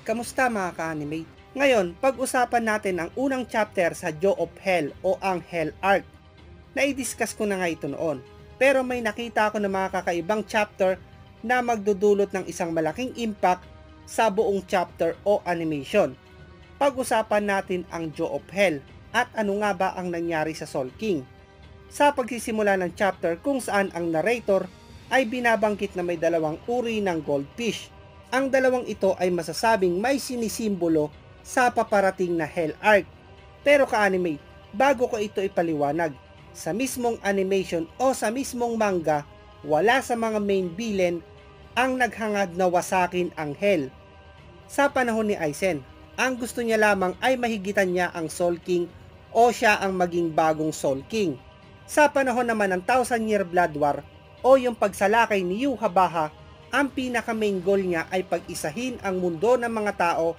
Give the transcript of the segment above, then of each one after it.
Kamusta mga ka-animate? Ngayon, pag-usapan natin ang unang chapter sa Jaw of Hell o ang Hell Arc. Nai-discuss ko na nga ito noon, pero may nakita ako ng mga kakaibang chapter na magdudulot ng isang malaking impact sa buong chapter o animation. Pag-usapan natin ang Jaw of Hell at ano nga ba ang nangyari sa Soul King. Sa pagsisimula ng chapter kung saan ang narrator ay binabanggit na may dalawang uri ng goldfish. Ang dalawang ito ay masasabing may sinisimbolo sa paparating na Hell Arc. Pero ka-anime, bago ko ito ipaliwanag, sa mismong animation o sa mismong manga, wala sa mga main villain ang naghangad na wasakin ang Hell. Sa panahon ni Aizen, ang gusto niya lamang ay mahigitan niya ang Soul King o siya ang maging bagong Soul King. Sa panahon naman ng Thousand Year Blood War o yung pagsalakay ni Yhwach, ang pinaka main goal niya ay pag-isahin ang mundo ng mga tao,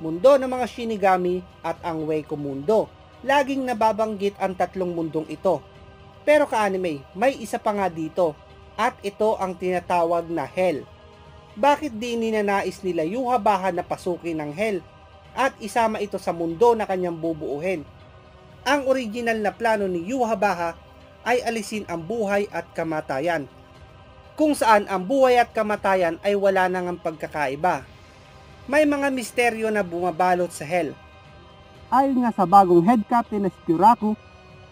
mundo ng mga Shinigami at ang Hueco mundo. Laging nababanggit ang tatlong mundong ito. Pero ka-anime, may isa pa nga dito at ito ang tinatawag na Hell. Bakit di ninanais nila Yhwach na pasukin ng Hell at isama ito sa mundo na kanyang bubuuhin? Ang original na plano ni Yhwach ay alisin ang buhay at kamatayan, kung saan ang buhay at kamatayan ay wala nang pagkakaiba. May mga misteryo na bumabalot sa Hell. Ayon nga sa bagong head captain na si Kyoraku,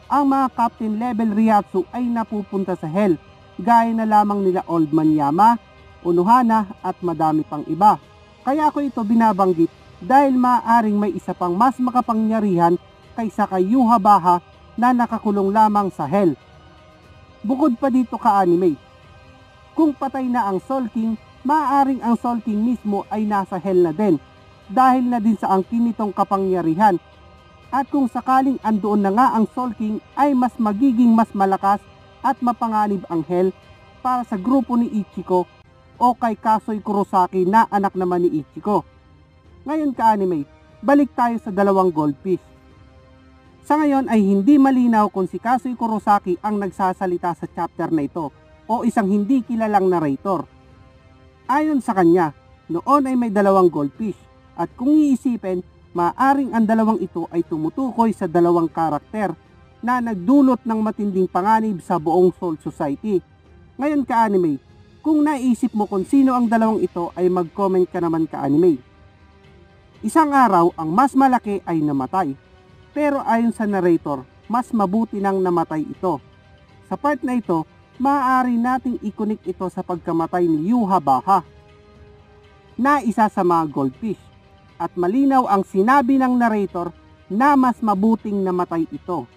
ang mga captain level Reiatsu ay napupunta sa Hell, gaya na lamang nila Old Man Yama, Unohana at madami pang iba. Kaya ako ito binabanggit dahil maaaring may isa pang mas makapangyarihan kaysa kay Yhwach na nakakulong lamang sa Hell. Bukod pa dito ka-anime, kung patay na ang Soul King, maaaring ang Soul King mismo ay nasa Hell na din dahil na din sa angkin nitong kapangyarihan. At kung sakaling andoon na nga ang Soul King, ay mas magiging mas malakas at mapanganib ang Hell para sa grupo ni Ichiko o kay Kasui Kurosaki na anak naman ni Ichiko. Ngayon ka-anime, balik tayo sa dalawang goldfish. Sa ngayon ay hindi malinaw kung si Kasui Kurosaki ang nagsasalita sa chapter na ito o isang hindi kilalang narrator. Ayon sa kanya, noon ay may dalawang goldfish at kung iisipin, maaaring ang dalawang ito ay tumutukoy sa dalawang karakter na nagdulot ng matinding panganib sa buong Soul Society. Ngayon ka-anime, kung naisip mo kung sino ang dalawang ito ay mag-comment ka naman ka-anime. Isang araw, ang mas malaki ay namatay. Pero ayon sa narrator, mas mabuti nang namatay ito. Sa part na ito, maaari nating i-connect ito sa pagkamatay ni Yhwach na isa sa mga goldfish. At malinaw ang sinabi ng narrator na mas mabuting namatay ito.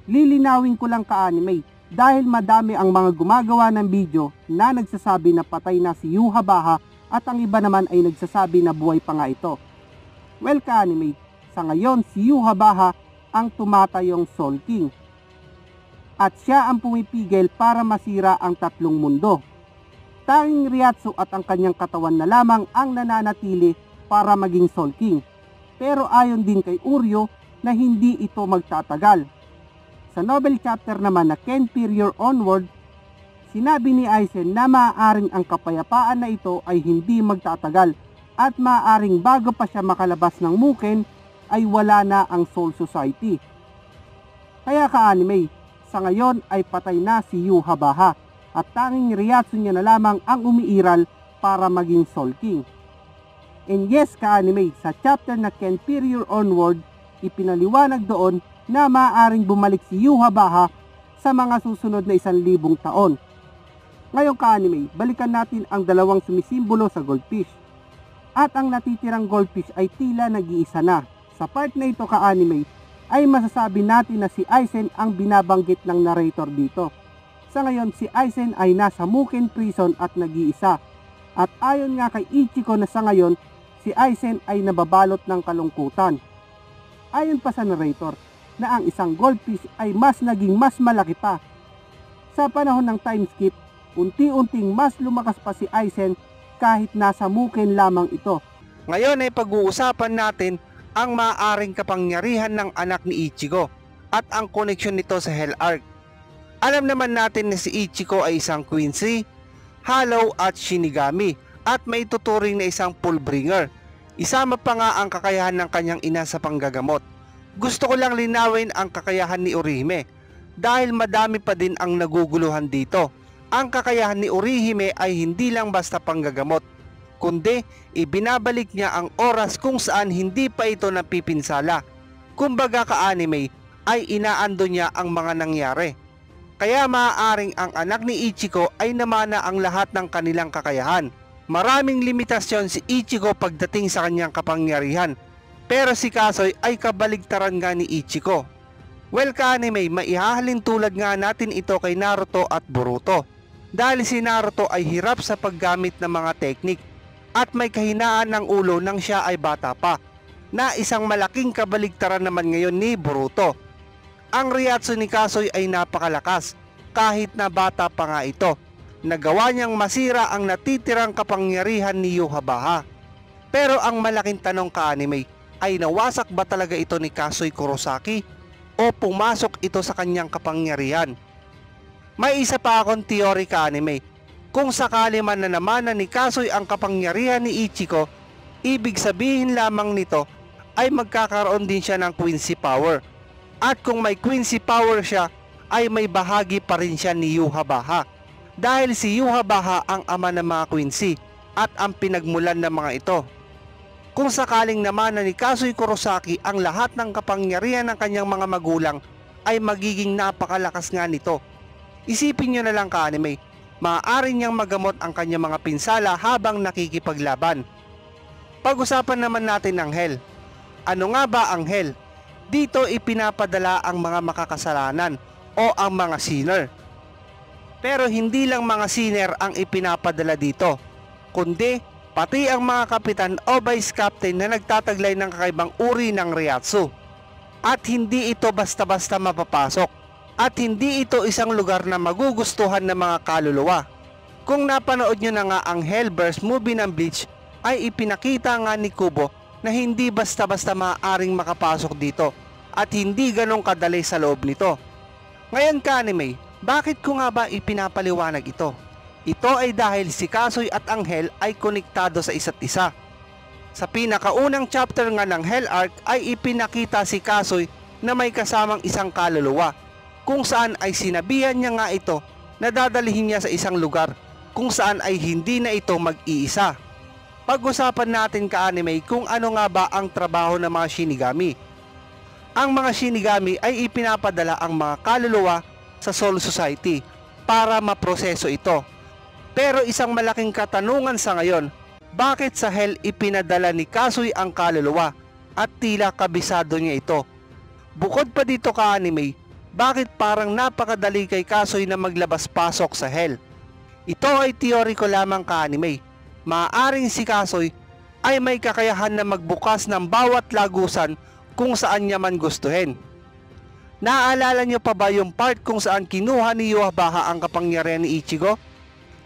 Lilinawin ko lang ka-anime dahil madami ang mga gumagawa ng video na nagsasabi na patay na si Yhwach at ang iba naman ay nagsasabi na buhay pa nga ito. Well ka-anime, sa ngayon si Yhwach ang tumatayong Soul King. At siya ang pumipigil para masira ang tatlong mundo. Tanging Reiatsu at ang kanyang katawan na lamang ang nananatili para maging Soul King. Pero ayon din kay Uryo na hindi ito magtatagal. Sa novel chapter naman na Ken Period Onward, sinabi ni Aizen na maaaring ang kapayapaan na ito ay hindi magtatagal at maaaring bago pa siya makalabas ng Muken ay wala na ang Soul Society. Kaya ka-anime, sa ngayon ay patay na si Yhwach at tanging Reiatsu niya na lamang ang umiiral para maging Soul King. And yes ka-anime, sa chapter na Ken Period Onward, ipinaliwanag doon na maaaring bumalik si Yhwach sa mga susunod na 1,000 taon. Ngayon ka-anime, balikan natin ang dalawang sumisimbolo sa goldfish. At ang natitirang goldfish ay tila nag-iisa na. Sa part na ito ka-anime, ay masasabi natin na si Aizen ang binabanggit ng narrator dito. Sa ngayon, si Aizen ay nasa Muken Prison at nag-iisa. At ayon nga kay Ichiko na sa ngayon, si Aizen ay nababalot ng kalungkutan. Ayon pa sa narrator, na ang isang goldfish ay mas naging mas malaki pa. Sa panahon ng time skip, unti-unting mas lumakas pa si Aizen kahit nasa Muken lamang ito. Ngayon ay pag-uusapan natin ang maaaring kapangyarihan ng anak ni Ichigo at ang koneksyon nito sa Hell Arc. Alam naman natin na si Ichigo ay isang Quincy, Hollow at Shinigami at may tuturing na isang Fullbringer. Isama pa nga ang kakayahan ng kanyang ina sa panggagamot. Gusto ko lang linawin ang kakayahan ni Orihime dahil madami pa din ang naguguluhan dito. Ang kakayahan ni Orihime ay hindi lang basta panggagamot, kundi ibinabalik niya ang oras kung saan hindi pa ito napipinsala. Kumbaga ka-anime ay inaando niya ang mga nangyari. Kaya maaaring ang anak ni Ichigo ay namana ang lahat ng kanilang kakayahan. Maraming limitasyon si Ichigo pagdating sa kanyang kapangyarihan, pero si Kasoy ay kabaligtaran nga ni Ichigo. Well ka-anime, maihahalin tulad nga natin ito kay Naruto at Boruto. Dahil si Naruto ay hirap sa paggamit ng mga teknik at may kahinaan ng ulo nang siya ay bata pa, na isang malaking kabaligtaran naman ngayon ni Boruto. Ang Reiatsu ni Kasoy ay napakalakas kahit na bata pa nga ito. Nagawa niyang masira ang natitirang kapangyarihan ni Yhwach. Pero ang malaking tanong ka-anime ay nawasak ba talaga ito ni Kasoy Kurosaki o pumasok ito sa kanyang kapangyarihan? May isa pa akong theory ka-anime. Kung sakali man na namana ni Kasoy ang kapangyarihan ni Ichigo, ibig sabihin lamang nito ay magkakaroon din siya ng Quincy Power. At kung may Quincy Power siya, ay may bahagi pa rin siya ni Yhwach. Dahil si Yhwach ang ama ng mga Quincy at ang pinagmulan ng mga ito. Kung sakaling namana ni Kasoy Kurosaki ang lahat ng kapangyarihan ng kanyang mga magulang, ay magiging napakalakas nga nito. Isipin nyo na lang ka-anime, maaari niyang magamot ang kanyang mga pinsala habang nakikipaglaban. Pag-usapan naman natin ang Hell. Ano nga ba ang Hell? Dito ipinapadala ang mga makakasalanan o ang mga sinner. Pero hindi lang mga sinner ang ipinapadala dito, kundi pati ang mga kapitan o vice captain na nagtataglay ng kakaibang uri ng Reiatsu. At hindi ito basta-basta mapapasok. At hindi ito isang lugar na magugustuhan ng mga kaluluwa. Kung napanood nyo na nga ang Hellverse movie ng Bleach, ay ipinakita nga ni Kubo na hindi basta-basta maaaring makapasok dito at hindi ganong kadali sa loob nito. Ngayon ka-anime, bakit ko nga ba ipinapaliwanag ito? Ito ay dahil si Kasoy at ang Hell ay konektado sa isa't isa. Sa pinakaunang chapter nga ng Hell Arc ay ipinakita si Kasoy na may kasamang isang kaluluwa, kung saan ay sinabihan niya nga ito na dadalhin niya sa isang lugar kung saan ay hindi na ito mag-iisa. Pag-usapan natin ka-anime kung ano nga ba ang trabaho ng mga Shinigami. Ang mga Shinigami ay ipinapadala ang mga kaluluwa sa Soul Society para maproseso ito. Pero isang malaking katanungan sa ngayon, bakit sa Hell ipinadala ni Kasoy ang kaluluwa at tila kabisado niya ito? Bukod pa dito ka-anime, bakit parang napakadali kay Kasoy na maglabas-pasok sa Hell? Ito ay teorya ko lamang ka-anime. Maaaring si Kasoy ay may kakayahan na magbukas ng bawat lagusan kung saan niya man gustuhin. Naaalala niyo pa ba yung part kung saan kinuha ni Yhwach ang kapangyarihan ni Ichigo?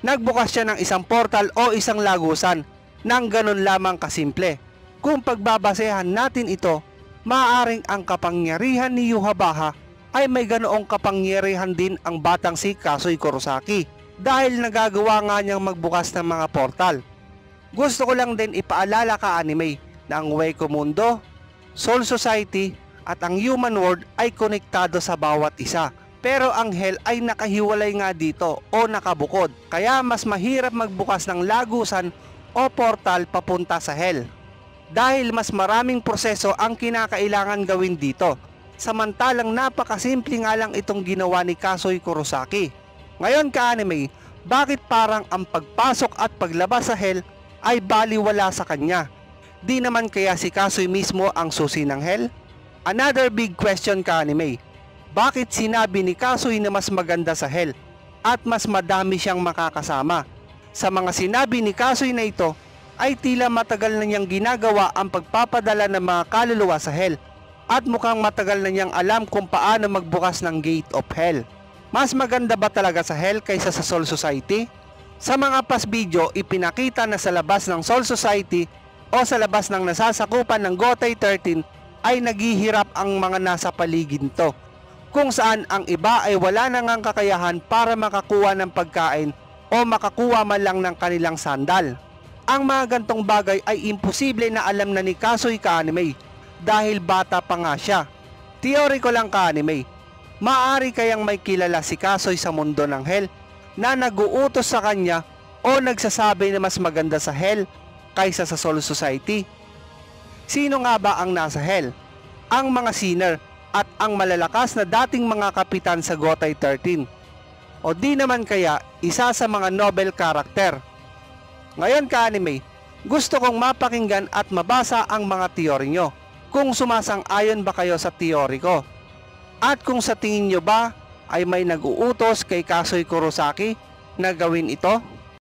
Nagbukas siya ng isang portal o isang lagusan nang ganun lamang kasimple. Kung pagbabasehan natin ito, maaaring ang kapangyarihan ni Yhwach ay may ganoong kapangyarihan din ang batang si Kasoy Kurosaki dahil nagagawa nga niyang magbukas ng mga portal. Gusto ko lang din ipaalala ka-anime na ang Hueco Mundo, Soul Society at ang Human World ay konektado sa bawat isa. Pero ang Hell ay nakahiwalay nga dito o nakabukod, kaya mas mahirap magbukas ng lagusan o portal papunta sa Hell. Dahil mas maraming proseso ang kinakailangan gawin dito. Samantalang napakasimple nga lang itong ginawa ni Kasoy Kurosaki. Ngayon ka-anime, bakit parang ang pagpasok at paglabas sa Hell ay baliwala sa kanya? Di naman kaya si Kasoy mismo ang susi ng Hell? Another big question ka-anime, bakit sinabi ni Kasoy na mas maganda sa Hell at mas madami siyang makakasama? Sa mga sinabi ni Kasoy na ito ay tila matagal na niyang ginagawa ang pagpapadala ng mga kaluluwa sa Hell at mukhang matagal na niyang alam kung paano magbukas ng Gate of Hell. Mas maganda ba talaga sa Hell kaysa sa Soul Society? Sa mga past video, ipinakita na sa labas ng Soul Society o sa labas ng nasasakupan ng Gotei 13 ay naghihirap ang mga nasa paligid nito, kung saan ang iba ay wala nang ang kakayahan para makakuha ng pagkain o makakuha man lang ng kanilang sandal. Ang mga gantong bagay ay imposible na alam na ni Kasoy ka-anime dahil bata pa nga siya. Theory ko lang ka-anime, maaari kayang may kilala si Kasoy sa mundo ng Hell na nag-uutos sa kanya o nagsasabi na mas maganda sa Hell kaysa sa Soul Society. Sino nga ba ang nasa Hell? Ang mga sinner at ang malalakas na dating mga kapitan sa Gotay 13. O di naman kaya isa sa mga Nobel character. Ngayon ka-anime, gusto kong mapakinggan at mabasa ang mga teorya nyo. Kung sumasang-ayon ba kayo sa teorya ko? At kung sa tingin nyo ba ay may nag-uutos kay Kasoy Kurosaki na gawin ito?